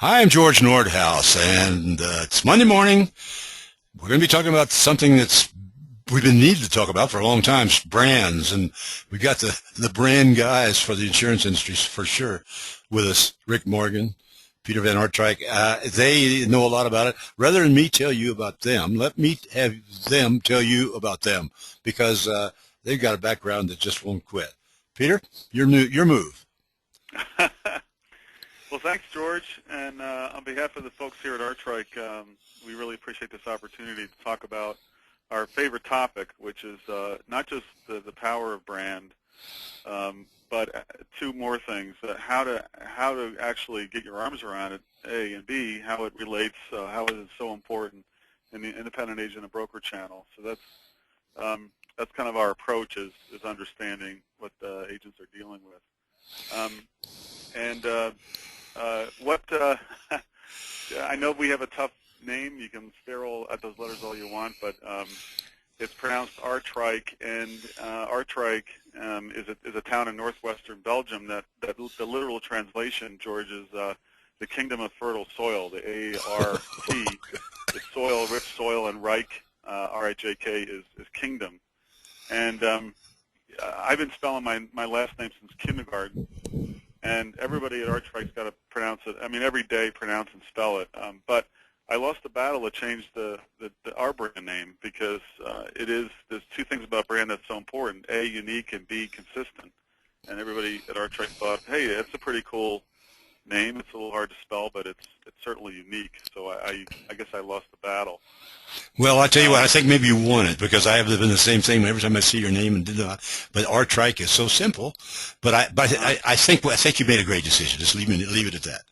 Hi, I'm George Nordhaus, and it's Monday morning. We're going to be talking about something that's we've been needing to talk about for a long time, brands, and we got the brand guys for the insurance industry for sure with us, Rick Morgan, Peter Van Aartrijk. They know a lot about it. Rather than me tell you about them, let me have them tell you about them because they've got a background that just won't quit. Peter, your move. Well, thanks, George. And on behalf of the folks here at Aartrijk, we really appreciate this opportunity to talk about our favorite topic, which is not just the power of brand, but two more things: how to actually get your arms around it, A, and B, how it relates, how it is so important in the independent agent and broker channel. So that's kind of our approach is understanding what agents are dealing with. I know we have a tough name. You can stare at those letters all you want, but it's pronounced Aartrijk, and Aartrijk is a town in northwestern Belgium that the literal translation, George, is the kingdom of fertile soil, the A-R-T, the soil, rich soil, and Rijk, R-I-J-K, is kingdom. And I've been spelling my last name since kindergarten. And everybody at Aartrijk's got to pronounce it. I mean, every day pronounce and spell it. But I lost the battle to change our brand name because there's two things about brand that's so important: A, unique, and B, consistent. And everybody at Aartrijk thought, hey, that's a pretty cool name. It's a little hard to spell, but it's certainly unique. So I guess I lost the battle. Well, I tell you what, I think maybe you won it because I have been the same thing every time I see your name. But Aartrijk is so simple. But I think you made a great decision. Just leave it at that.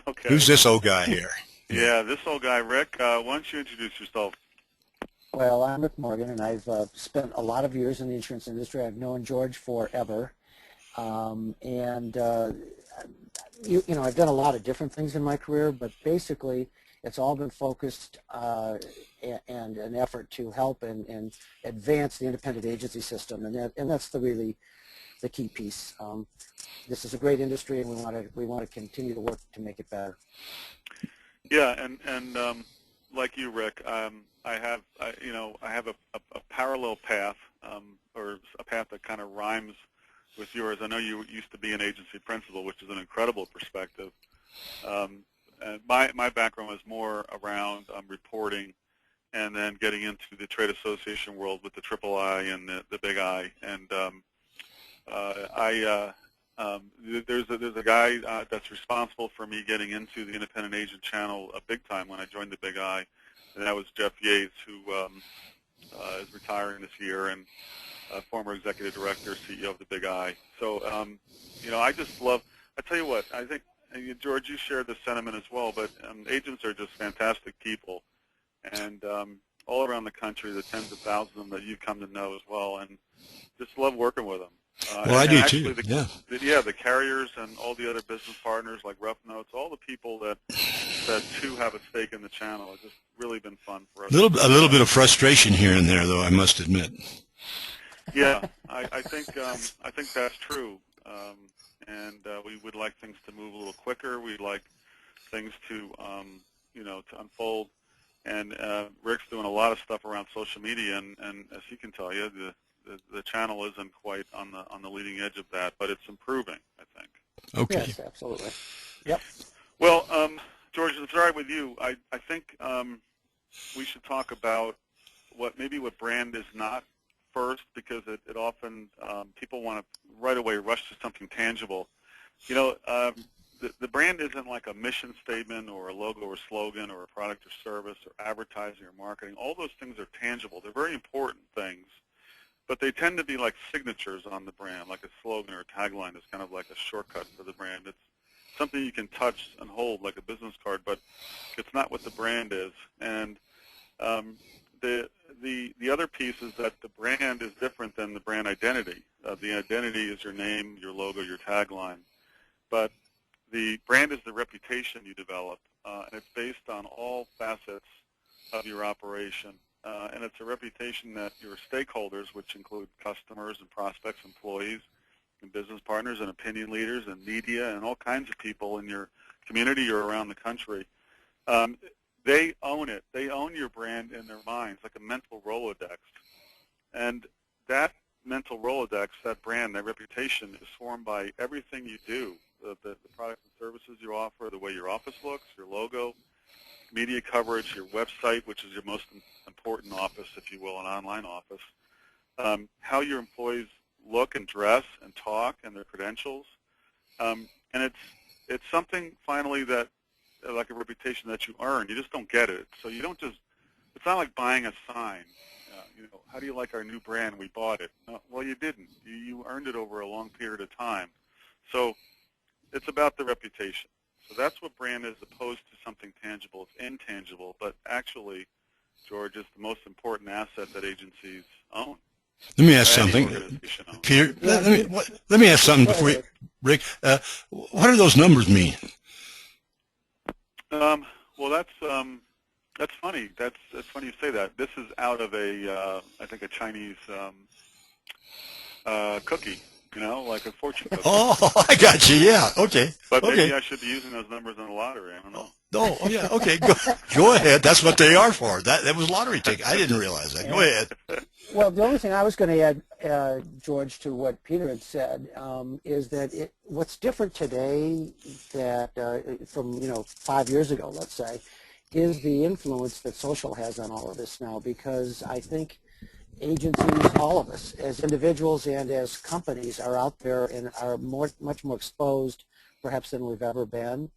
Okay. Who's this old guy here? Yeah, this old guy, Rick. Why don't you introduce yourself? Well, I'm Rick Morgan, and I've spent a lot of years in the insurance industry. I've known George forever, I've done a lot of different things in my career, but basically it's all been focused and an effort to help and advance the independent agency system, and that's really the key piece. This is a great industry, and we want to continue to work to make it better. Yeah, and like you, Rick, I have a parallel path, or a path that kind of rhymes with yours. I know you used to be an agency principal, which is an incredible perspective. And my background was more around reporting, and then getting into the trade association world with the triple I and the big I. And there's a guy that's responsible for me getting into the independent agent channel big time when I joined the big I, and that was Jeff Yates, who is retiring this year, and former executive director, CEO of the Big I. So, I just love, I tell you what, I think, George, you share this sentiment as well, but agents are just fantastic people. And all around the country, the tens of thousands of them that you've come to know as well, and just love working with them. Well, I do actually, too, the carriers and all the other business partners like Rough Notes, all the people that too have a stake in the channel. It's just really been fun for us. A little bit of frustration here and there, though, I must admit. Yeah, I think that's true, and we would like things to move a little quicker. We'd like things to to unfold. And Rick's doing a lot of stuff around social media, and as he can tell you, the channel isn't quite on the leading edge of that, but it's improving, I think. Okay. Yes, absolutely. Yep. Well, George, if it's all right with you, I think we should talk about what brand is not first, because it often people want to right away rush to something tangible. The brand isn't like a mission statement or a logo or slogan or a product or service or advertising or marketing. All those things are tangible. They're very important things, but they tend to be like signatures on the brand, like a slogan or a tagline is kind of like a shortcut for the brand. It's something you can touch and hold like a business card, but it's not what the brand is. And the other piece is that the brand is different than the brand identity. The identity is your name, your logo, your tagline. But the brand is the reputation you develop, and it's based on all facets of your operation. And it's a reputation that your stakeholders, which include customers and prospects, employees, and business partners and opinion leaders and media and all kinds of people in your community or around the country. They own it. They own your brand in their minds, like a mental Rolodex. And that mental Rolodex, that brand, that reputation is formed by everything you do, the products and services you offer, the way your office looks, your logo, media coverage, your website, which is your most important office, if you will, an online office, how your employees look and dress and talk and their credentials. And it's something, finally, that, like a reputation that you earn. You just don't get it. So you don't just, it's not like buying a sign. How do you like our new brand? We bought it. No, well, you didn't. You earned it over a long period of time. So it's about the reputation. So that's what brand is, opposed to something tangible. It's intangible, but actually, George, it's the most important asset that agencies own. Let me ask something, Peter. Let me ask something before you, Rick. What do those numbers mean? Well, that's funny. That's funny you say that. This is out of I think a Chinese cookie, like a fortune cookie. Oh, I got you. Yeah. Okay. But maybe I should be using those numbers in the lottery. I don't know. Oh, yeah. Okay. Go ahead. That's what they are for. That was lottery ticket. I didn't realize that. Go ahead. Well, the only thing I was going to add, George, to what Peter had said, is that what's different today from 5 years ago, let's say, is the influence that social has on all of this now. Because I think agencies, all of us, as individuals and as companies, are out there and are much more exposed, perhaps, than we've ever been.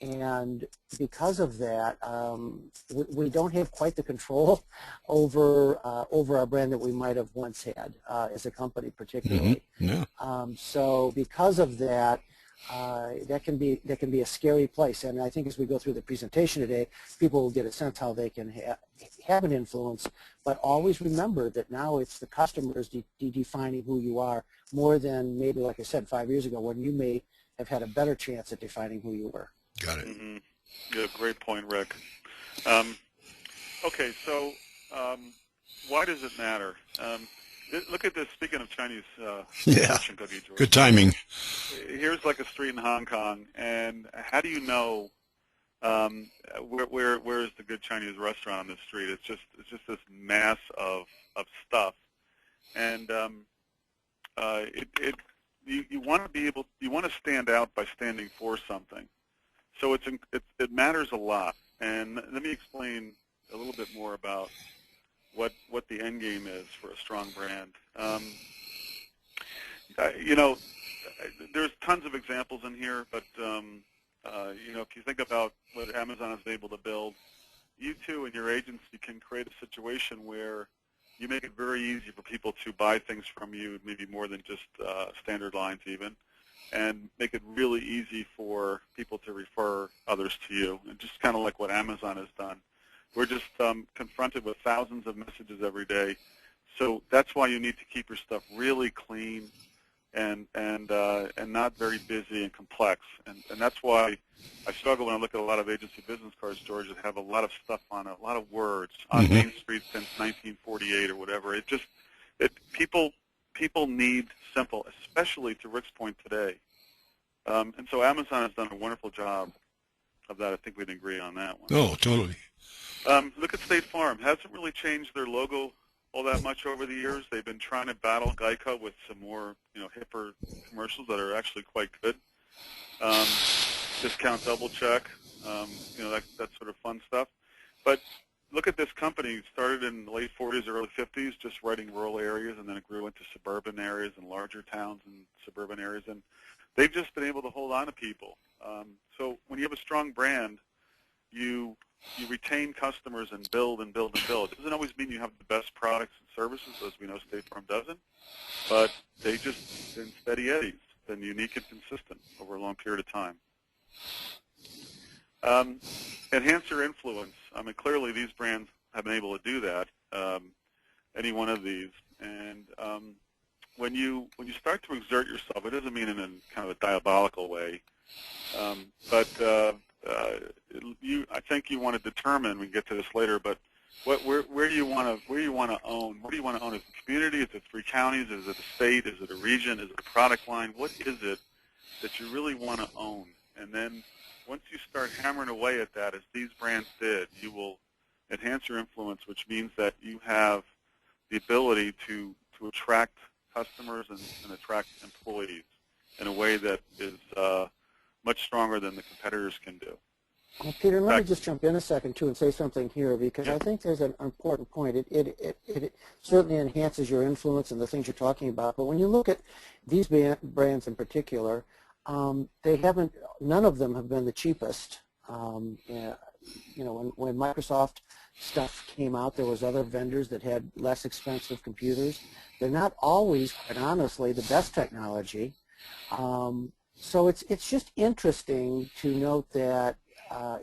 And because of that, we don't have quite the control over our brand that we might have once had as a company, particularly. Mm-hmm. Yeah. So because of that, that can be a scary place. And I think as we go through the presentation today, people will get a sense how they can have an influence. But always remember that now it's the customers defining who you are, more than maybe, like I said, 5 years ago, when you may have had a better chance at defining who you were. Got it. Mm-hmm. Yeah, great point, Rick. Okay, so why does it matter? Look at this. Speaking of Chinese fortune cookie, George. Good timing. Here's like a street in Hong Kong, and how do you know where is the good Chinese restaurant on this street? It's just this mass of stuff, and you want to stand out by standing for something. So it matters a lot. And let me explain a little bit more about what the end game is for a strong brand. There's tons of examples in here, but if you think about what Amazon is able to build, you too and your agency can create a situation where you make it very easy for people to buy things from you, maybe more than just standard lines even, and make it really easy for people to refer others to you, and just kind of like what Amazon has done. We're just confronted with thousands of messages every day, so that's why you need to keep your stuff really clean and not very busy and complex, and that's why I struggle when I look at a lot of agency business cards, George, that have a lot of stuff on it, a lot of words on Main Street since 1948 or whatever. People need simple, especially to Rick's point today. And so Amazon has done a wonderful job of that. I think we'd agree on that one. Oh, totally. Look at State Farm. Hasn't really changed their logo all that much over the years. They've been trying to battle Geico with some more, hipper commercials that are actually quite good. Discount double check, that sort of fun stuff. But look at this company. It started in the late 40s, early 50s, just writing rural areas, and then it grew into suburban areas and larger towns and suburban areas. And they've just been able to hold on to people. So when you have a strong brand, you retain customers and build and build and build. It doesn't always mean you have the best products and services, as we know State Farm doesn't, but they just been steady eddies, been unique and consistent over a long period of time. Enhance your influence. I mean, clearly these brands have been able to do that, any one of these. And when you start to exert yourself, it doesn't mean in a kind of a diabolical way, but I think you want to determine, we can get to this later, but where do you want to own? What do you want to own? Is it a community? Is it 3 counties? Is it a state? Is it a region? Is it a product line? What is it that you really want to own? And then once you start hammering away at that, as these brands did, you will enhance your influence, which means that you have the ability to attract customers and attract employees in a way that is much stronger than the competitors can do. Well, Peter, let me just jump in a second, too, and say something here, because I think there's an important point. It certainly enhances your influence and the things you're talking about, but when you look at these brands in particular, none of them have been the cheapest. You know, when Microsoft stuff came out, there was other vendors that had less expensive computers. They're not always, quite honestly, the best technology. So it's just interesting to note that,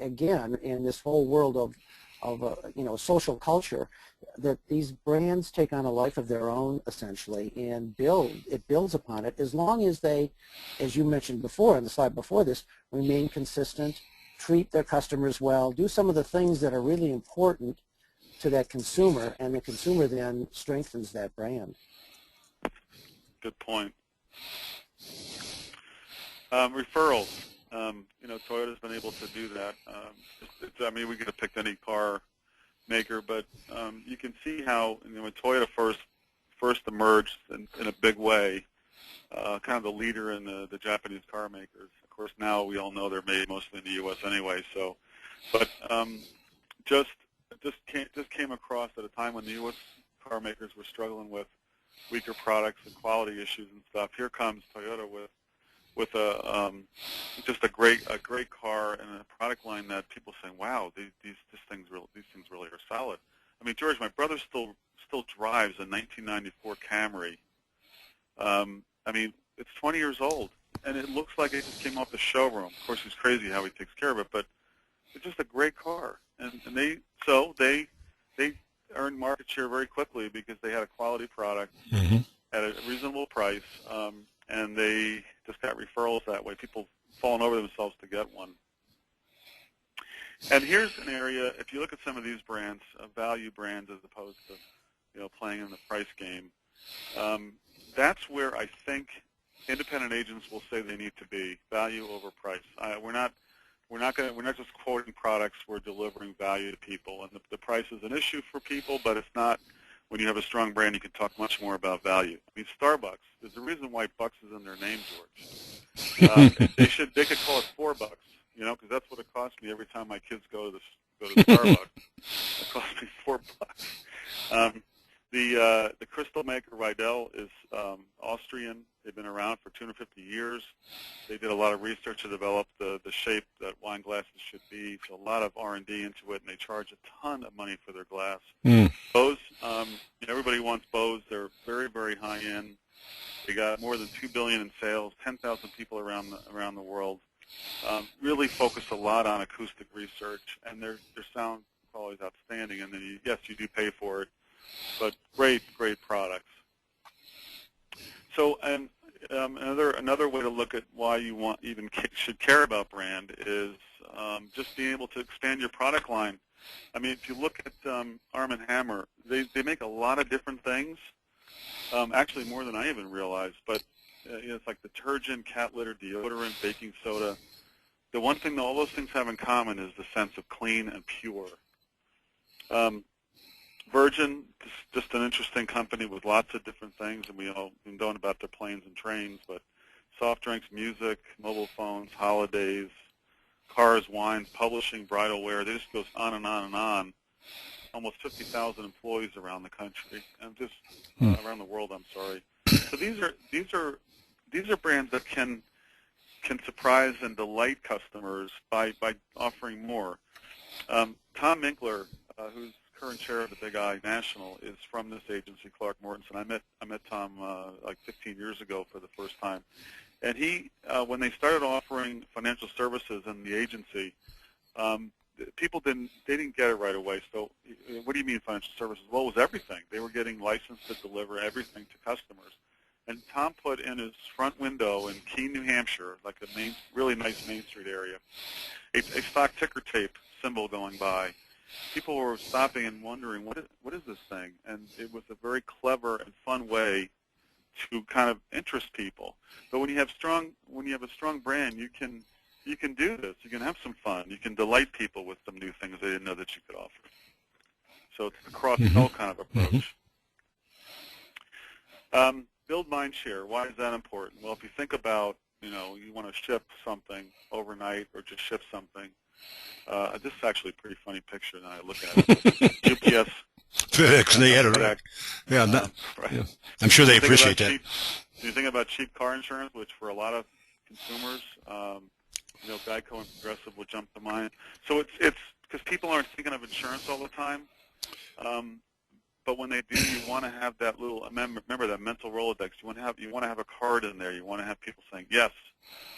again, in this whole world of you know, social culture, that these brands take on a life of their own, essentially, and it builds upon it, as long as they, as you mentioned before, in the slide before this, remain consistent, treat their customers well, do some of the things that are really important to that consumer, and the consumer then strengthens that brand. Good point. Referrals. You know, Toyota's been able to do that. I mean, we could have picked any car maker, but you can see how, you know, when Toyota first emerged in a big way, kind of the leader in the Japanese car makers. Of course, now we all know they're made mostly in the U.S. anyway. So, but just came across at a time when the U.S. car makers were struggling with weaker products and quality issues and stuff. Here comes Toyota with just a great car and a product line that people saying, wow, these things really are solid. I mean, George, my brother still drives a 1994 Camry. I mean, it's 20 years old, and it looks like it just came off the showroom. Of course, he's crazy how he takes care of it, but it's just a great car. And they earned market share very quickly because they had a quality product at a reasonable price, and they just got referrals that way. People falling over themselves to get one. And here's an area, if you look at some of these brands, value brands as opposed to, you know, playing in the price game, that's where I think independent agents will say they need to be, value over price. We're not just quoting products, we're delivering value to people. And the price is an issue for people, but it's not. When you have a strong brand, you can talk much more about value. I mean, Starbucks, there's a reason why Bucks is in their name, George. They could call it $4, you know, because that's what it costs me every time my kids go to Starbucks. It costs me $4. The crystal maker Riedel is Austrian. They've been around for 250 years. They did a lot of research to develop the shape that wine glasses should be. So a lot of R&D into it, and they charge a ton of money for their glass. Bose, you know, everybody wants Bose. They're very, very high end. They got more than $2 billion in sales, 10,000 people around the world. Really focus a lot on acoustic research, and their sound quality is outstanding. And then yes, you do pay for it, but great products. So, and another way to look at why you should care about brand is just being able to expand your product line. I mean, if you look at Arm & Hammer, they make a lot of different things, actually more than I even realized. But you know, it's like detergent, cat litter, deodorant, baking soda. The one thing that all those things have in common is the sense of clean and pure. Virgin, just an interesting company with lots of different things, and we all know about their planes and trains, but soft drinks, music, mobile phones, holidays, cars, wines, publishing, bridal wear. This goes on and on and on. Almost 50,000 employees around the country, and just around the world. I'm sorry. So these are brands that can surprise and delight customers by offering more. Tom Minkler, who's current chair of the Big I National, is from this agency, Clark Mortensen. I met Tom like 15 years ago for the first time, and he when they started offering financial services in the agency, people didn't get it right away. So, what do you mean financial services? Well, it was everything. They were getting licensed to deliver everything to customers, and Tom put in his front window in Keene, New Hampshire, like a really nice Main Street area, a stock ticker tape symbol going by. people were stopping and wondering, what is this thing? And it was a very clever and fun way to kind of interest people. But when you have a strong brand, you can do this. You can have some fun. You can delight people with some new things they didn't know that you could offer. So it's a cross-sell kind of approach. Build mind share. Why is that important? Well, if you think about, you want to ship something overnight or just ship something. This is actually a pretty funny picture now I look at it. UPS. FedEx, they had it right. Yeah, right. Yeah. I'm sure they appreciate that. You think about cheap car insurance, which for a lot of consumers, Geico and Progressive will jump to mind. So it's because people aren't thinking of insurance all the time. But when they do, you want to have that little, remember that mental Rolodex. You want to have a card in there. You want to have people saying, yes,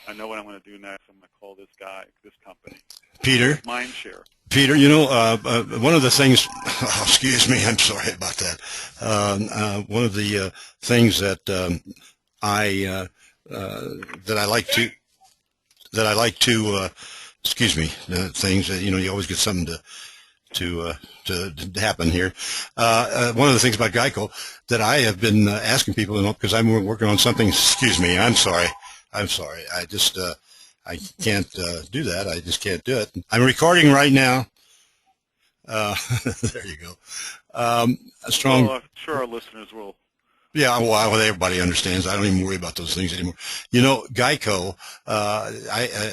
I know what I'm going to do next. I'm going to call this guy, this company. Peter. Mind share. Peter, one of the things, excuse me, I'm sorry about that. One of the things that I like to, excuse me, things that, you always get something to happen here. One of the things about Geico that I have been asking people, because I'm working on something, excuse me, I'm sorry. I just, I can't do that. I just can't do it. I'm recording right now. There you go. A strong. Well, I'm sure our listeners will. Yeah, well, everybody understands. I don't even worry about those things anymore. Geico,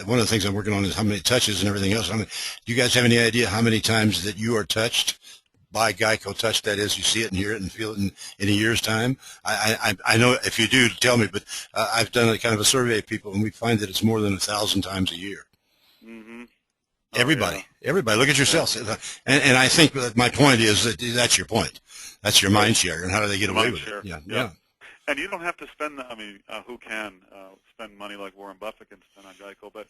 one of the things I'm working on is how many touches and everything else. Do you guys have any idea how many times that you are touched by Geico? Touch, that is, you see it and hear it and feel it in a year's time? I know if you do, tell me, but I've done a kind of a survey of people, and we find that it's more than 1,000 times a year. Mm-hmm. Everybody, look at yourself. And I think that my point is that that's your point. That's your mind share, and how do they get away with it? Yeah. And you don't have to spend, who can spend money like Warren Buffett can spend on Geico, but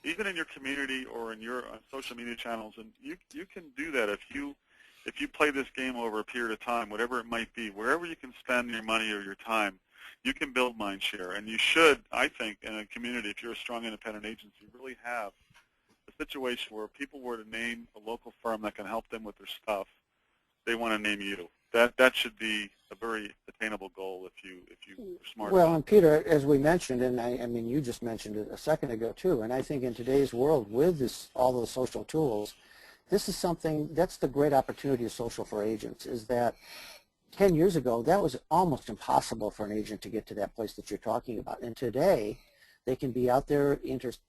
even in your community or in your social media channels, and you can do that if you play this game over a period of time, whatever it might be, wherever you can spend your money or your time, you can build mind share. And you should, I think, in a community, if you're a strong independent agency, really have a situation where people were to name a local firm that can help them with their stuff, they want to name you. That should be a very attainable goal if you're smart. Well, and Peter, as we mentioned, and I mean you just mentioned it a second ago too, and I think in today's world with all those social tools, this is something that's the great opportunity of social for agents, is that 10 years ago that was almost impossible for an agent to get to that place that you're talking about, and today they can be out there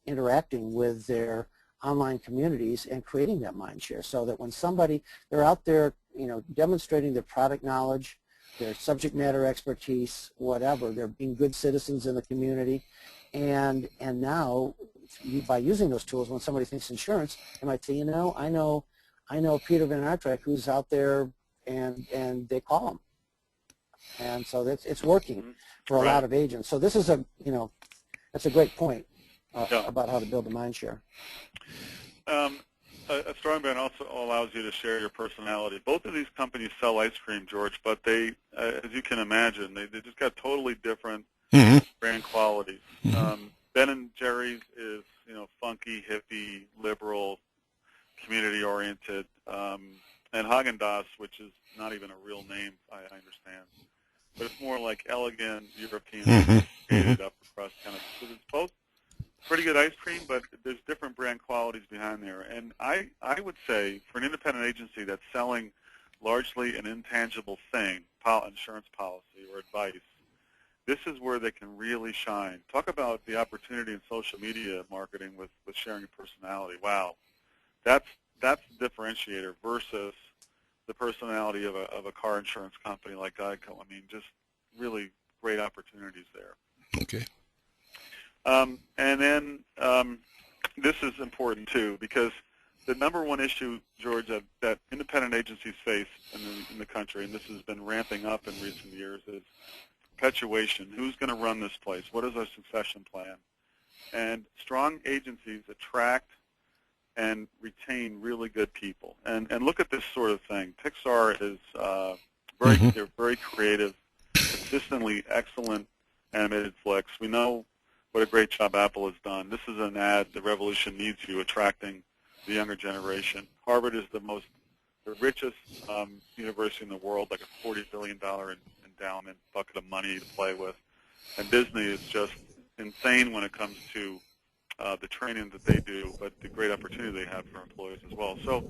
interacting with their online communities and creating that mind share, so that when they're out there, demonstrating their product knowledge, their subject matter expertise, whatever, they're being good citizens in the community, and now by using those tools, when somebody thinks insurance, they might say, I know Peter Van Aartrijk who's out there, and they call him, and so it's working for a lot of agents. So this is that's a great point about how to build a mind share. A strong brand also allows you to share your personality. Both of these companies sell ice cream, George, but they, as you can imagine, they just got totally different brand qualities. Ben & Jerry's is, funky, hippie, liberal, community-oriented, and Haagen-Dazs, which is not even a real name, I understand, but it's more like elegant, European, upper crust kind of. So it's both pretty good ice cream, but there's different brand qualities behind there. And I would say for an independent agency that's selling largely an intangible thing, insurance policy or advice, this is where they can really shine. Talk about the opportunity in social media marketing with sharing your personality. Wow, that's the differentiator versus the personality of a car insurance company like Geico. I mean, just really great opportunities there. Okay. And then this is important too, because the number one issue, George, that independent agencies face in the country, and this has been ramping up in recent years, is perpetuation. Who's going to run this place? What is our succession plan? And strong agencies attract and retain really good people. And look at this sort of thing. Pixar is they're very creative, consistently excellent animated flicks. We know what a great job Apple has done. This is an ad, the revolution needs you, attracting the younger generation. Harvard is the most richest university in the world, like a $40 billion endowment bucket of money to play with. And Disney is just insane when it comes to the training that they do, but the great opportunity they have for employees as well. So,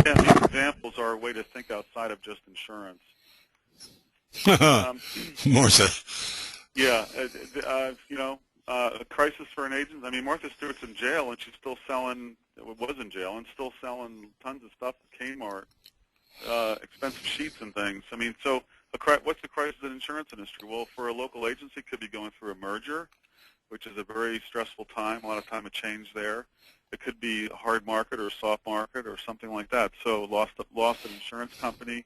yeah, these examples are a way to think outside of just insurance. More so. Yeah, a crisis for an agent. I mean, Martha Stewart's in jail, and she's still selling, was in jail, and still selling tons of stuff at Kmart, expensive sheets and things. I mean, so what's the crisis in the insurance industry? Well, for a local agency, it could be going through a merger, which is a very stressful time, a lot of time of change there. It could be a hard market or a soft market or something like that. So lost an insurance company.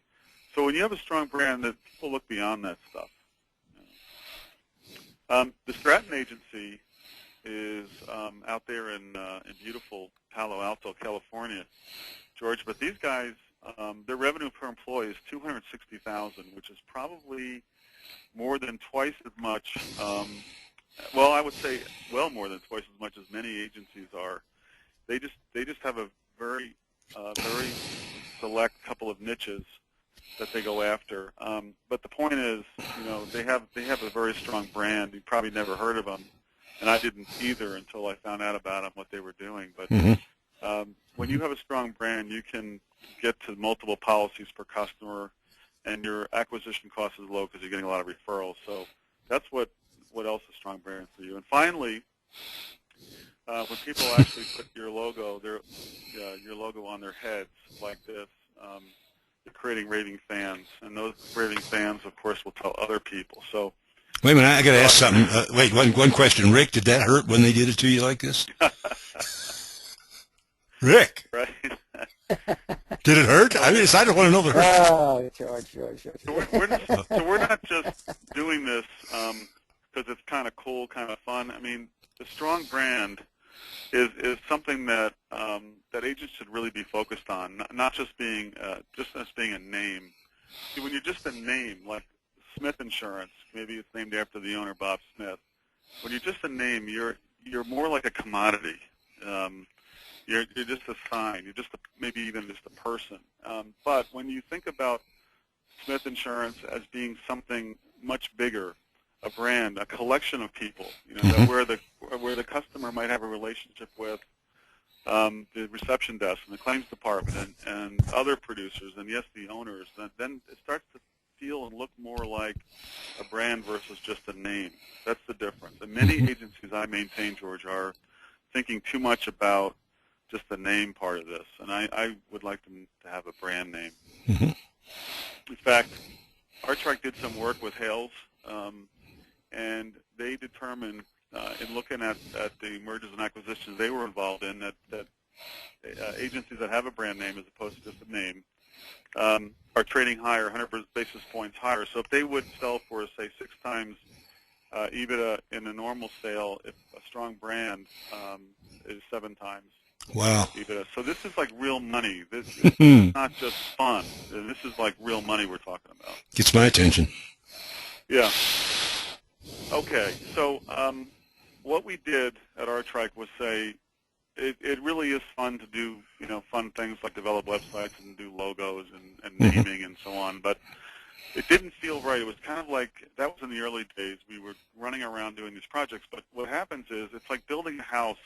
So when you have a strong brand, that people look beyond that stuff. The Stratton Agency is out there in beautiful Palo Alto, California, George. But these guys, their revenue per employee is $260,000, which is probably more than twice as much. Well, I would say well more than twice as much as many agencies are. They just have a very select couple of niches that they go after. But the point is, they have a very strong brand. You probably never heard of them, and I didn't either until I found out about them, what they were doing. But when you have a strong brand, you can get to multiple policies per customer, and your acquisition cost is low because you're getting a lot of referrals. So that's what else is strong brand for you. And finally, when people actually put your logo on their heads like this, you're creating raving fans, and those raving fans, of course, will tell other people. So, wait a minute, I got to ask something. Wait, one question, Rick. Did that hurt when they did it to you like this? Rick, right? did it hurt? I just want to know if it hurt. Oh, George. So we're not just doing this because it's kind of cool, kind of fun. I mean, the strong brand is something that that agents should really be focused on, not just being a name. See, when you're just a name, like Smith Insurance, maybe it's named after the owner, Bob Smith. When you're just a name, you're more like a commodity. You're just a sign. You're maybe even just a person. But when you think about Smith Insurance as being something much bigger, a brand, a collection of people, that where the customer might have a relationship with the reception desk and the claims department and other producers and, yes, the owners, then it starts to feel and look more like a brand versus just a name. That's the difference. And many agencies I maintain, George, are thinking too much about just the name part of this, and I would like them to have a brand name. In fact, Aartrijk did some work with Hales, and they determined in looking at the mergers and acquisitions they were involved in that agencies that have a brand name as opposed to just a name are trading higher, 100 basis points higher. So if they would sell for, say, 6 times EBITDA in a normal sale, if a strong brand is 7 times EBITDA. So this is like real money. This is not just fun. This is like real money we're talking about. Gets my attention. Yeah. Okay. So what we did at Aartrijk was say it really is fun to do fun things like develop websites and do logos and naming and so on, but it didn't feel right. It was kind of like, that was in the early days. We were running around doing these projects, but what happens is it's like building a house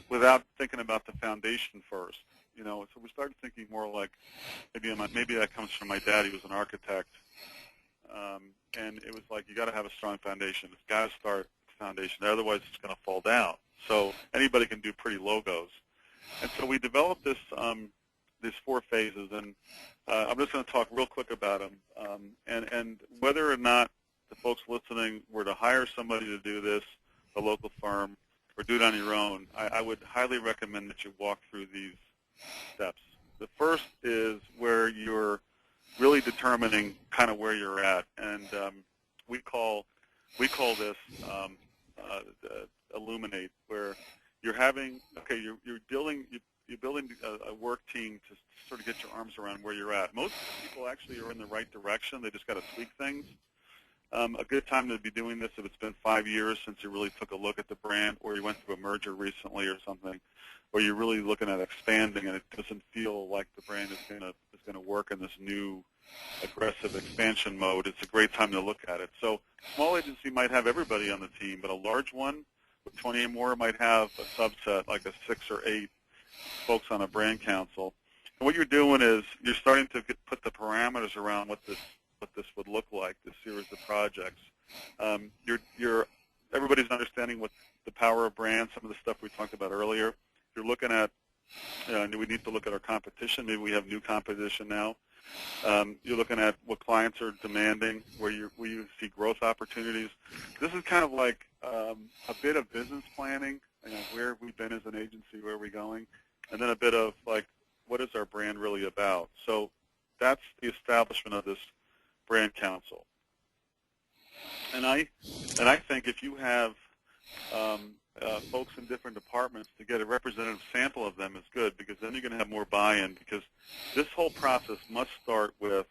without thinking about the foundation first. So we started thinking more like, maybe that comes from my dad. He was an architect, and it was like, you got to have a strong foundation. It's got to start with the foundation, otherwise it's going to fall down. So anybody can do pretty logos, and so we developed this these 4 phases, and I'm just going to talk real quick about them, and whether or not the folks listening were to hire somebody to do this, a local firm, or do it on your own, I would highly recommend that you walk through these steps. The first is where you're really determining kind of where you're at, and we call this Illuminate, where you're having, you're building a work team to sort of get your arms around where you're at. Most people actually are in the right direction. They just got to tweak things. A good time to be doing this if it's been 5 years since you really took a look at the brand, or you went through a merger recently or something, or you're really looking at expanding and it doesn't feel like the brand is gonna work in this new aggressive expansion mode. It's a great time to look at it. So small agency might have everybody on the team, but a large one with 20 or more might have a subset, like a 6 or 8 folks on a brand council. And what you're doing is you're starting to put the parameters around what this would look like, this series of projects. Everybody's understanding what the power of brands, some of the stuff we talked about earlier. You're looking at, do we need to look at our competition? Maybe we have new competition now. You're looking at what clients are demanding, where you see growth opportunities. This is kind of like a bit of business planning, where have we been as an agency, where are we going, and then a bit of like, what is our brand really about? So that's the establishment of this brand council. And I think if you have folks in different departments, to get a representative sample of them is good, because then you're going to have more buy-in, because this whole process must start with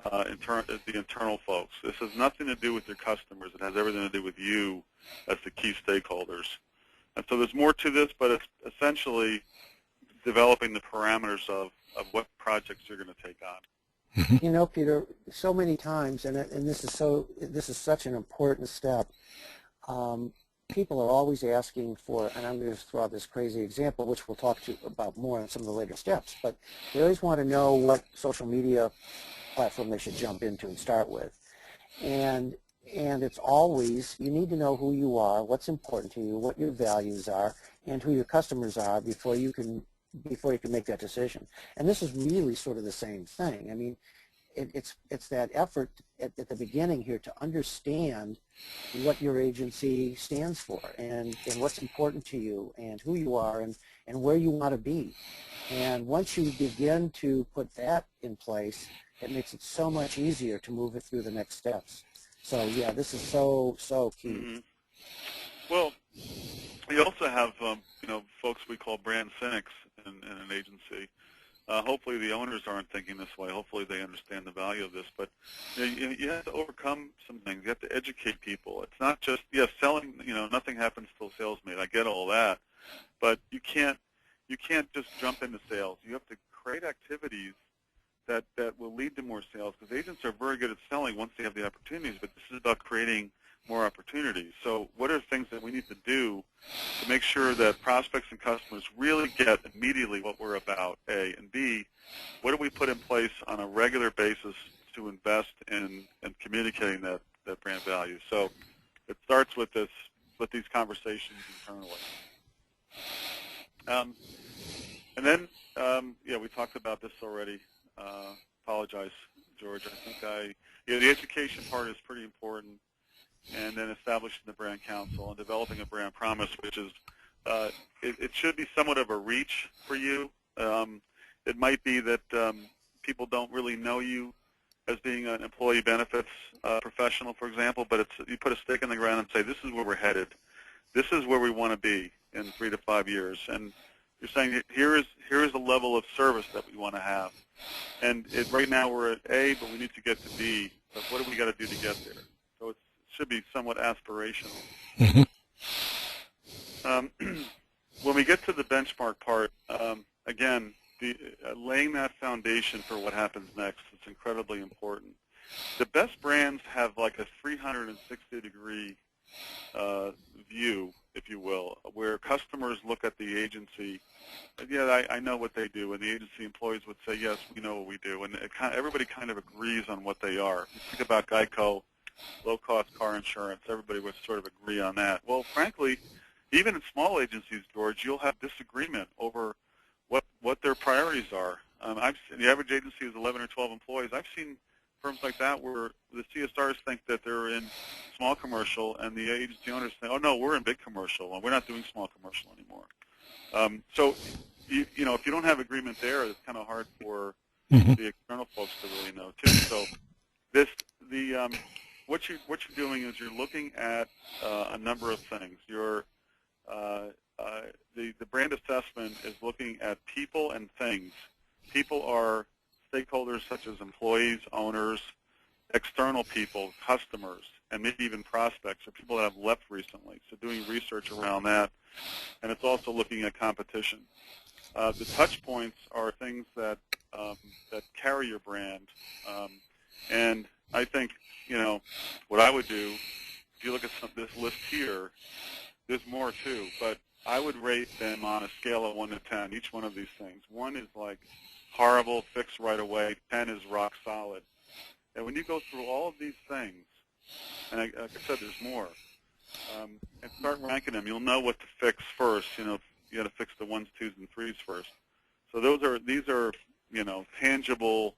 the internal folks. This has nothing to do with your customers. It has everything to do with you as the key stakeholders. And so there's more to this, but it's essentially developing the parameters of what projects you're going to take on. You know, Peter, so many times, and this is such an important step. People are always asking for, and I'm going to throw out this crazy example, which we'll talk about more in some of the later steps, but they always want to know what social media platform they should jump into and start with. And it's always, you need to know who you are, what's important to you, what your values are, and who your customers are before you can make that decision. And this is really sort of the same thing. I mean, it's that effort at the beginning here to understand what your agency stands for and what's important to you and who you are and where you want to be. And once you begin to put that in place, it makes it so much easier to move it through the next steps. So yeah, this is so key. Mm-hmm. Well, we also have folks we call brand cynics in an agency. Hopefully the owners aren't thinking this way. Hopefully they understand the value of this. But you have to overcome some things. You have to educate people. It's not just, selling, nothing happens till sales made. I get all that. But you can't just jump into sales. You have to create activities that will lead to more sales, because agents are very good at selling once they have the opportunities, but this is about creating more opportunities. So what are things that we need to do to make sure that prospects and customers really get immediately what we're about, A, and B, what do we put in place on a regular basis to invest in communicating that brand value? So it starts with these conversations internally. And then, we talked about this already. Apologize, George. I think the education part is pretty important. And then establishing the brand council and developing a brand promise, which is, it should be somewhat of a reach for you. It might be that people don't really know you as being an employee benefits professional, for example, but you put a stake in the ground and say, this is where we're headed. This is where we want to be in 3 to 5 years. And you're saying, here is the level of service that we want to have. And right now we're at A, but we need to get to B. But what do we got to do to get there? So it should be somewhat aspirational. Mm-hmm. When we get to the benchmark part, again, laying that foundation for what happens next is incredibly important. The best brands have like a 360-degree view, if you will, where customers look at the agency. I know what they do, and the agency employees would say, yes, we know what we do, and everybody kind of agrees on what they are. You think about Geico, low-cost car insurance, everybody would sort of agree on that. Well, frankly, even in small agencies, George, you'll have disagreement over what their priorities are. The average agency is 11 or 12 employees. I've seen firms like that where the CSRs think that they're in small commercial, and the agency owners say, oh, no, we're in big commercial, and we're not doing small commercial anymore. So, if you don't have agreement there, it's kind of hard for the external folks to really know, too. So what you're doing is you're looking at a number of things. The brand assessment is looking at people and things. People are stakeholders such as employees, owners, external people, customers, and maybe even prospects or people that have left recently. So doing research around that, and it's also looking at competition. The touch points are things that that carry your brand, and I think what I would do. If you look at this list here, there's more too, but I would rate them on a scale of 1 to 10. Each one of these things. 1 is like horrible, fix right away. 10 is rock solid. And when you go through all of these things, and like I said, there's more, and start ranking them, you'll know what to fix first. You got to fix the 1s, 2s, and 3s first. So these are tangible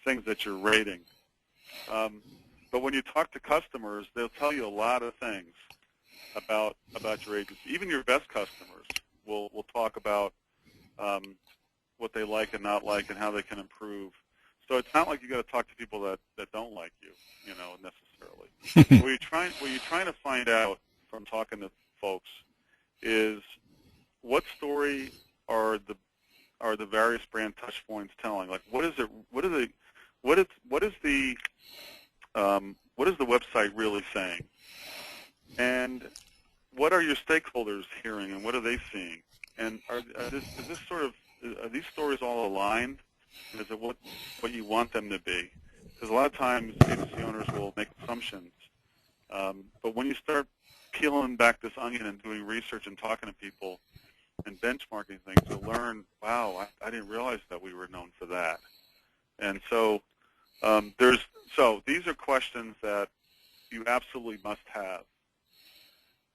things that you're rating. But when you talk to customers, they'll tell you a lot of things about your agency. Even your best customers will talk about what they like and not like and how they can improve. So it's not like you got to talk to people that don't like you, necessarily. What you're trying to find out from talking to folks is what story are the various brand touch points telling? Like what is the website really saying? And what are your stakeholders hearing, and what are they seeing? And are these stories all aligned? Is it what you want them to be? Because a lot of times agency owners will make assumptions, but when you start peeling back this onion and doing research and talking to people and benchmarking things, you'll learn, wow, I didn't realize that we were known for that. And so these are questions that you absolutely must have.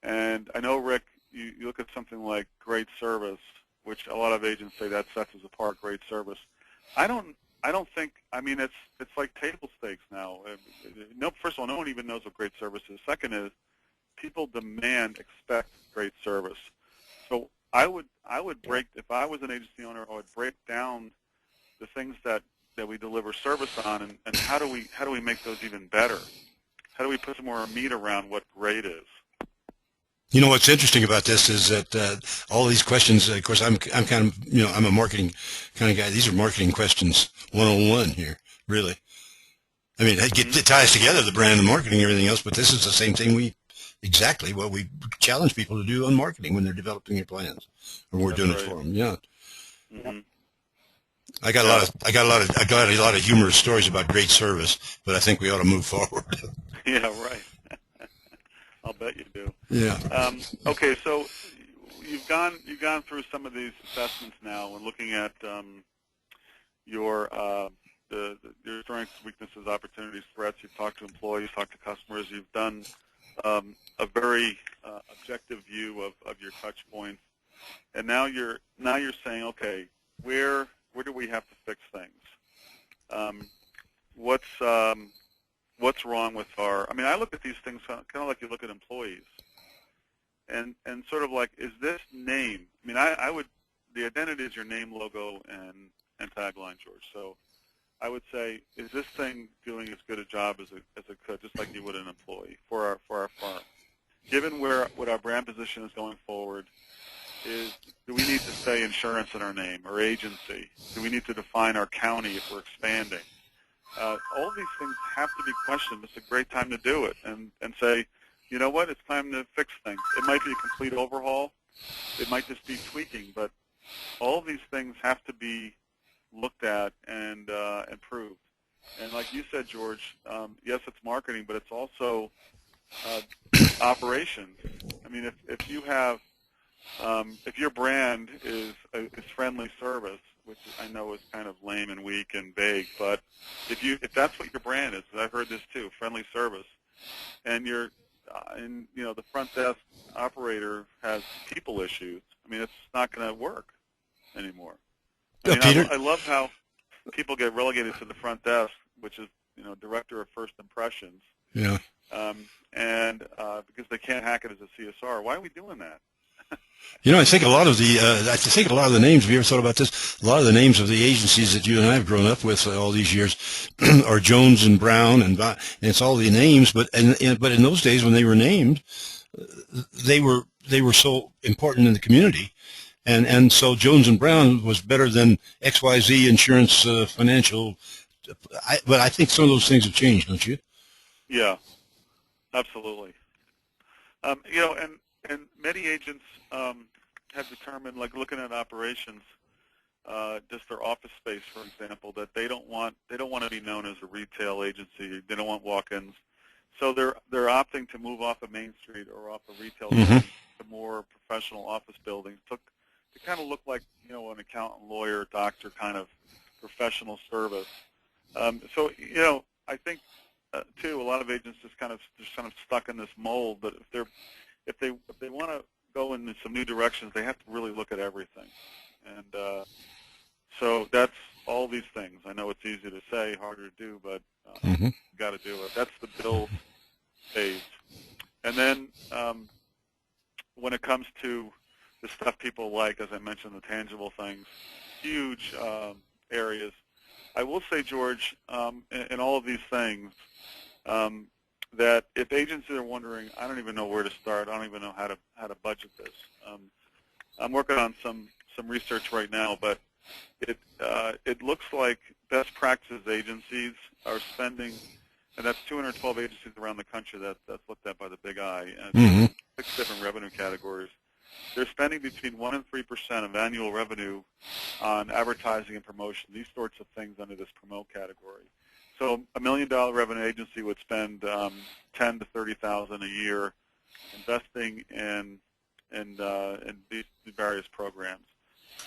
And I know, Rick, you look at something like great service, which a lot of agents say that sets us apart, great service. I don't think, it's like table stakes now. No, first of all, no one even knows what great service is. Second is, people expect great service. So I would break, if I was an agency owner, I would break down the things that we deliver service on, and how do we make those even better? How do we put some more meat around what great is? What's interesting about this is that all these questions, of course, I'm kind of, I'm a marketing kind of guy. These are marketing questions 101 here, really. I mean, it ties together the brand and marketing and everything else, but this is the same thing exactly what we challenge people to do on marketing when they're developing their plans, or we're doing it for them. Yeah. Mm-hmm. I got a lot of humorous stories about great service, but I think we ought to move forward. Yeah, right. I'll bet you do. Yeah. Okay, so you've gone through some of these assessments now and looking at your strengths, weaknesses, opportunities, threats. You've talked to employees, talked to customers. You've done a very objective view of your touch points, and now you're saying, okay, where do we have to fix things? What's wrong with our? I look at these things kind of like you look at employees, and sort of like, is this name? I would, the identity is your name, logo, and tagline, George. So I would say, is this thing doing as good a job as it could, just like you would an employee for our firm? Given what our brand position is going forward, do we need to say insurance in our name, or agency? Do we need to define our county if we're expanding? All these things have to be questioned. It's a great time to do it and say, you know what, it's time to fix things. It might be a complete overhaul. It might just be tweaking, but all of these things have to be looked at and improved. And like you said, George, yes, it's marketing, but it's also operations. If you have, if your brand is friendly service, which I know is kind of lame and weak and vague, but if that's what your brand is, I've heard this too, friendly service, and the front desk operator has people issues, it's not going to work anymore. Peter? I love how people get relegated to the front desk, which is director of first impressions. Yeah. And because they can't hack it as a CSR. Why are we doing that? I think a lot of the names, have you ever thought about this? A lot of the names of the agencies that you and I have grown up with all these years are Jones and Brown, and it's all the names, but in those days when they were named, they were so important in the community. And so Jones and Brown was better than XYZ Insurance Financial. But I think some of those things have changed, don't you? Yeah, absolutely. And many agents have determined, like looking at operations, just their office space, for example, that they don't want to be known as a retail agency. They don't want walk-ins, so they're opting to move off of Main Street or off of retail Mm-hmm. to more professional office buildings to kind of look like an accountant, lawyer, doctor kind of professional service. So I think too, a lot of agents just kind of stuck in this mold. But if they want to go in some new directions, they have to really look at everything. And so that's all these things. I know it's easy to say, harder to do, but Mm-hmm. you got to do it. That's the build phase. And then when it comes to the stuff people like, as I mentioned, the tangible things, huge areas. I will say, George, in all of these things, that if agents are wondering, I don't even know where to start. I don't even know how to budget this. I'm working on some research right now, but it looks like best practices agencies are spending, and that's 212 agencies around the country that's looked at by the Big I, and Mm-hmm. 6 different revenue categories. They're spending between 1% and 3% of annual revenue on advertising and promotion, these sorts of things under this promote category. So $1 million revenue agency would spend $10,000 to $30,000 a year investing in these various programs.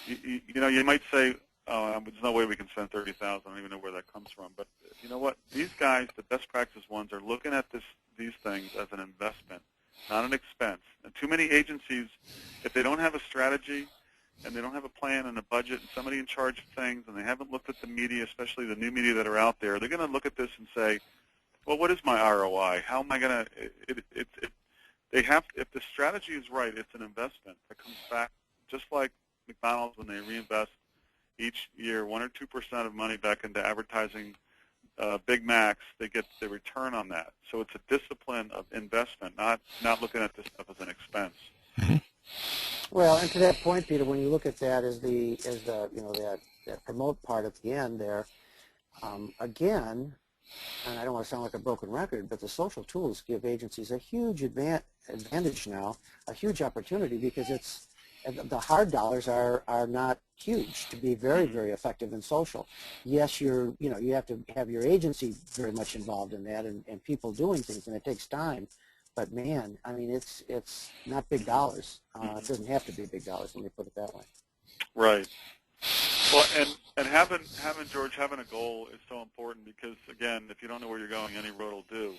You might say, oh, there's no way we can spend $30,000. I don't even know where that comes from. But you know what? These guys, the best practice ones, are looking at these things as an investment, not an expense. And too many agencies, if they don't have a strategy and they don't have a plan and a budget and somebody in charge of things and they haven't looked at the media, especially the new media that are out there, they're going to look at this and say, well, what is my ROI? How am I going to they have, if the strategy is right, it's an investment that comes back, just like McDonald's when they reinvest each year 1 or 2% of money back into advertising Big Macs, they get the return on that. So it's a discipline of investment, not looking at this stuff as an expense. Mm-hmm. Well, and to that point, Peter, when you look at that as the that promote part at the end there, again, and I don't want to sound like a broken record, but the social tools give agencies a huge advantage now, a huge opportunity, because the hard dollars are not huge to be very, very effective in social. Yes, you have to have your agency very much involved in that and people doing things, and it takes time. But man, I mean, it's not big dollars. It doesn't have to be big dollars. Let me put it that way. Right. Well, and having a goal is so important because, again, if you don't know where you're going, any road will do.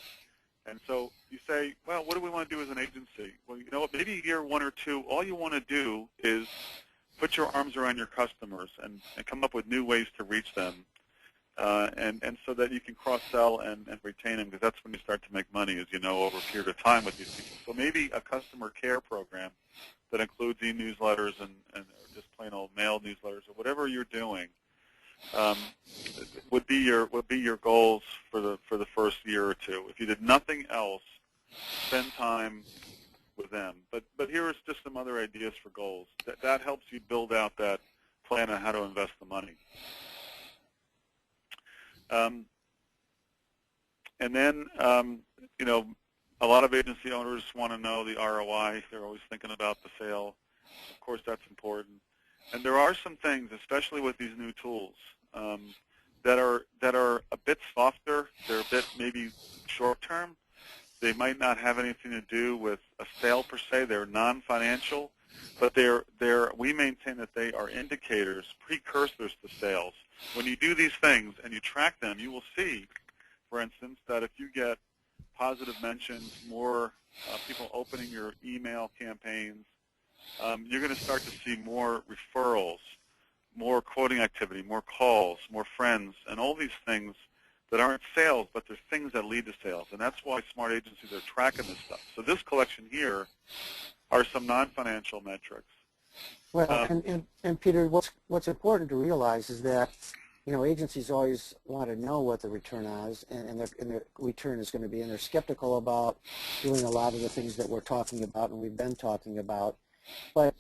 And so you say, well, what do we want to do as an agency? Well, you know what, maybe year 1 or 2, all you want to do is put your arms around your customers and come up with new ways to reach them, and so that you can cross-sell and retain them, because that's when you start to make money, as you know, over a period of time with these people. So maybe a customer care program that includes e-newsletters and just plain old mail newsletters or whatever you're doing would be your goals for the first year or 2. If you did nothing else, spend time with them. But here is just some other ideas for goals. That helps you build out that plan on how to invest the money. And then a lot of agency owners want to know the ROI. They're always thinking about the sale. Of course, that's important. And there are some things, especially with these new tools, that are a bit softer. They're a bit maybe short-term. They might not have anything to do with a sale per se. They're non-financial, but we maintain that they are indicators, precursors to sales. When you do these things and you track them, you will see, for instance, that if you get positive mentions, more people opening your email campaigns, you're going to start to see more referrals, more quoting activity, more calls, more friends, and all these things that aren't sales, but they're things that lead to sales. And that's why smart agencies are tracking this stuff. So this collection here are some non-financial metrics. Well, and Peter, what's important to realize is that agencies always want to know what the return is and their return is going to be, and they're skeptical about doing a lot of the things that we're talking about and we've been talking about. but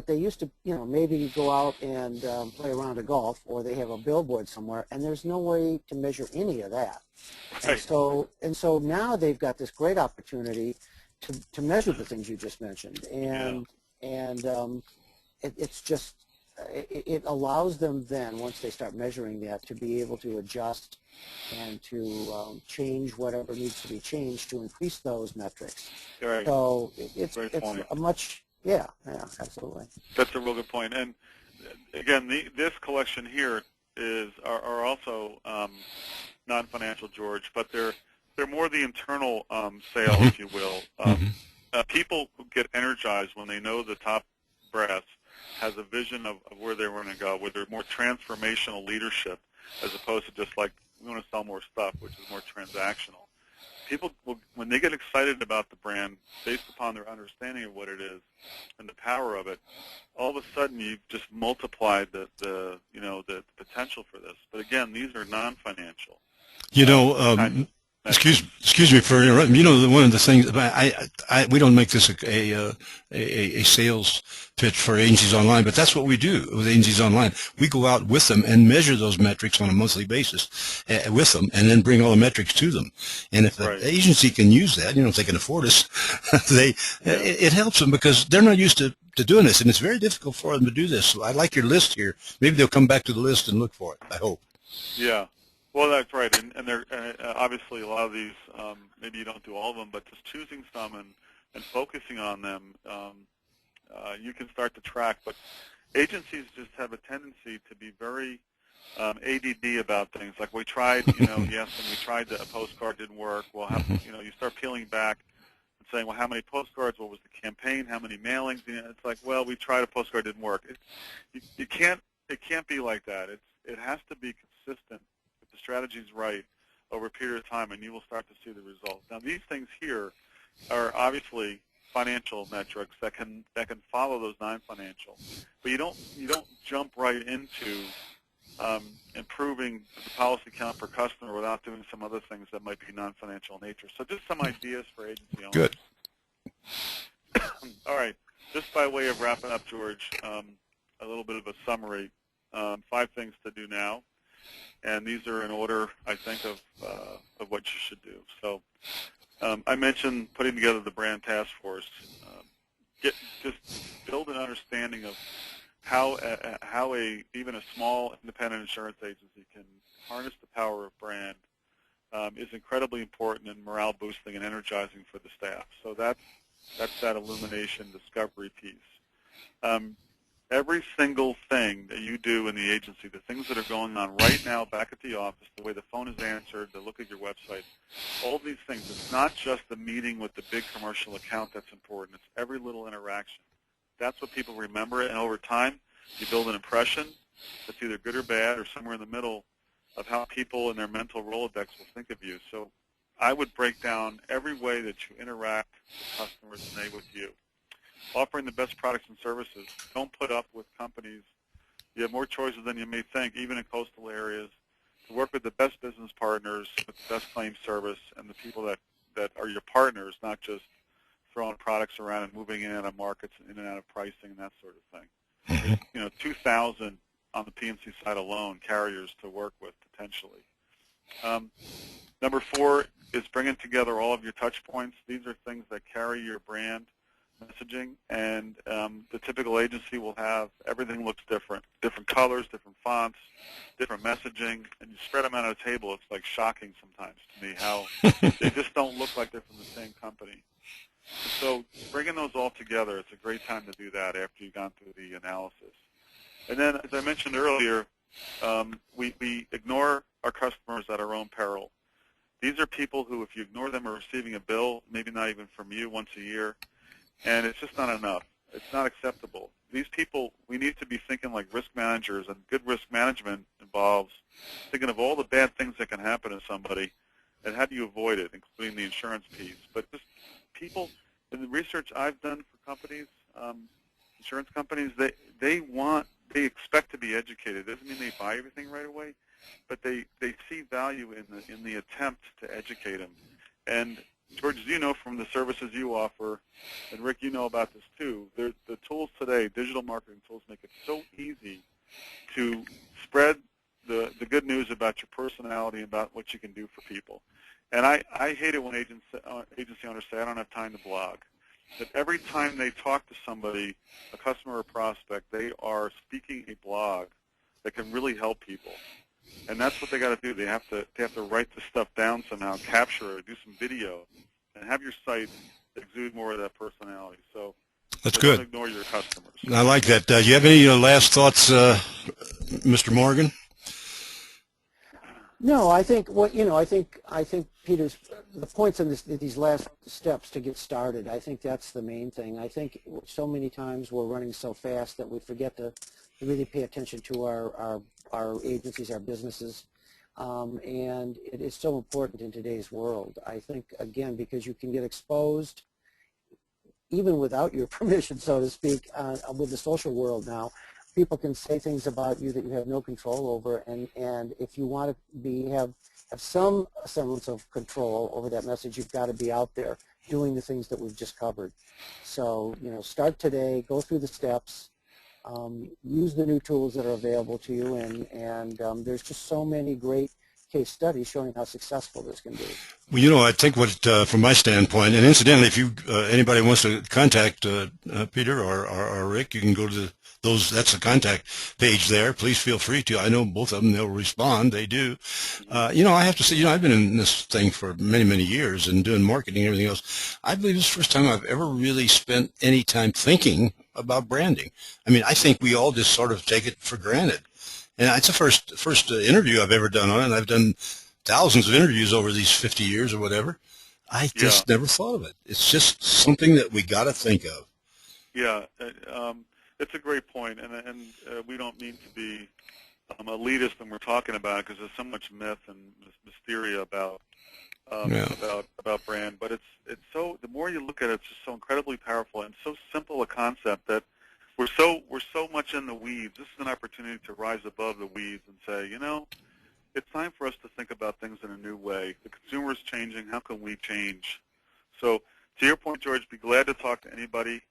they used to, maybe you go out and play a round of golf, or they have a billboard somewhere, and there's no way to measure any of that. Right. And so now they've got this great opportunity to measure the things you just mentioned, and it's just it allows them then, once they start measuring that, to be able to adjust and to change whatever needs to be changed to increase those metrics. Right. So it's a much. Yeah, absolutely. That's a real good point. And again, this collection here are also non-financial, George, but they're more the internal sale, if you will. People get energized when they know the top brass has a vision of where they want to go, where they're more transformational leadership, as opposed to just like, we want to sell more stuff, which is more transactional. People, when they get excited about the brand, based upon their understanding of what it is and the power of it, all of a sudden you've just multiplied the potential for this. But again, these are non-financial. Excuse me for interrupting. One of the things we don't make this a sales pitch for Agencies Online, but that's what we do with Agencies Online. We go out with them and measure those metrics on a monthly basis with them, and then bring all the metrics to them. And if the agency can use that, if they can afford us, it helps them, because they're not used to doing this, and it's very difficult for them to do this. So I like your list here. Maybe they'll come back to the list and look for it, I hope. Yeah. Well, that's right, and they're obviously a lot of these. Maybe you don't do all of them, but just choosing some and focusing on them, you can start to track. But agencies just have a tendency to be very ADD about things. Like we tried, yes, and we tried a postcard, didn't work. Well, you start peeling back and saying, well, how many postcards? What was the campaign? How many mailings? It's like, well, we tried a postcard, didn't work. It can't be like that. It has to be consistent. The strategy is right over a period of time, and you will start to see the results. Now, these things here are obviously financial metrics that can follow those non-financial, but you don't jump right into improving the policy count per customer without doing some other things that might be non-financial in nature. So just some ideas for agency owners. Good. All right, just by way of wrapping up, George, a little bit of a summary. 5 things to do now. And these are in order, I think, of what you should do. So I mentioned putting together the brand task force. Just build an understanding of how even a small independent insurance agency can harness the power of brand is incredibly important and morale boosting and energizing for the staff. So that's that illumination discovery piece. Every single thing that you do in the agency, the things that are going on right now back at the office, the way the phone is answered, the look at your website, all these things, it's not just the meeting with the big commercial account that's important. It's every little interaction. That's what people remember, and over time, you build an impression that's either good or bad or somewhere in the middle of how people in their mental Rolodex will think of you. So I would break down every way that you interact with customers and they with you. Offering the best products and services. Don't put up with companies. You have more choices than you may think, even in coastal areas, to work with the best business partners, with the best claim service, and the people that are your partners, not just throwing products around and moving in and out of markets, in and out of pricing, and that sort of thing. There's, 2,000 on the P&C side alone, carriers to work with potentially. Number 4 is bringing together all of your touch points. These are things that carry your brand messaging, and the typical agency will have everything looks different colors, different fonts, different messaging, and you spread them out on a table. It's like shocking sometimes to me how they just don't look like they're from the same company. And so bringing those all together, it's a great time to do that after you've gone through the analysis. And then, as I mentioned earlier, we ignore our customers at our own peril. These are people who, if you ignore them, are receiving a bill, maybe not even from you, once a year, and it's just not enough. It's not acceptable. These people, we need to be thinking like risk managers, and good risk management involves thinking of all the bad things that can happen to somebody and how do you avoid it, including the insurance piece. But just people, in the research I've done for companies, insurance companies, they expect to be educated. It doesn't mean they buy everything right away, but they see value in the attempt to educate them. And George, as you know from the services you offer, and Rick, you know about this too, the tools today, digital marketing tools, make it so easy to spread the good news about your personality, about what you can do for people. And I hate it when agency owners say, I don't have time to blog. That every time they talk to somebody, a customer or prospect, they are speaking a blog that can really help people. And that's what they got to do. They have to write this stuff down somehow, capture it, do some video, and have your site exude more of that personality. So that's good. Don't ignore your customers. I like that. Do you have any last thoughts, Mr. Morgan? No, I think I think Peter's the points in these last steps to get started. I think that's the main thing. I think so many times we're running so fast that we forget to really pay attention to our agencies, our businesses, and it is so important in today's world. I think, again, because you can get exposed even without your permission, so to speak, with the social world now. People can say things about you that you have no control over, and if you want to have some semblance of control over that message, you've got to be out there doing the things that we've just covered. So, start today, go through the steps, use the new tools that are available to you, and there's just so many great case studies showing how successful this can be. Well, I think from my standpoint, and incidentally, if anybody wants to contact Peter or Rick, you can go to that's the contact page there. Please feel free to. I know both of them, they'll respond. They do. I have to say, I've been in this thing for many, many years and doing marketing and everything else. I believe it's the first time I've ever really spent any time thinking about branding. I mean, I think we all just sort of take it for granted. And it's the first interview I've ever done on it, and I've done thousands of interviews over these 50 years or whatever. I just never thought of it. It's just something that we got to think of. Yeah, it's a great point, and we don't mean to be elitist when we're talking about it, because there's so much myth and mysteria about brand. But it's so, the more you look at it, it's just so incredibly powerful and so simple a concept that we're so much in the weeds. This is an opportunity to rise above the weeds and say, it's time for us to think about things in a new way. The consumer is changing. How can we change? So, to your point, George, be glad to talk to anybody.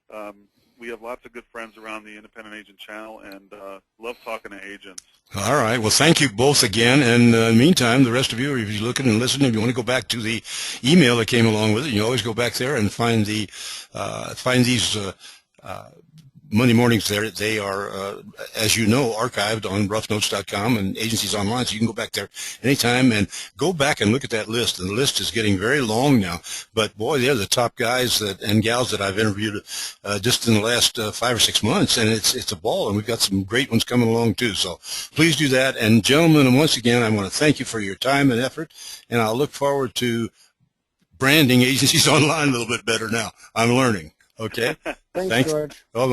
We have lots of good friends around the Independent Agent channel, and love talking to agents. All right. Well, thank you both again. And in the meantime, the rest of you, if you're looking and listening, if you want to go back to the email that came along with it, you always go back there and find these Monday mornings there. They are, as you know, archived on roughnotes.com and Agencies Online, so you can go back there anytime and go back and look at that list. And the list is getting very long now, but boy, they're the top guys and gals that I've interviewed just in the last 5 or 6 months, and it's a ball, and we've got some great ones coming along too. So please do that. And gentlemen, once again, I want to thank you for your time and effort, and I'll look forward to branding Agencies Online a little bit better now. I'm learning. Okay? Thanks, George. Well,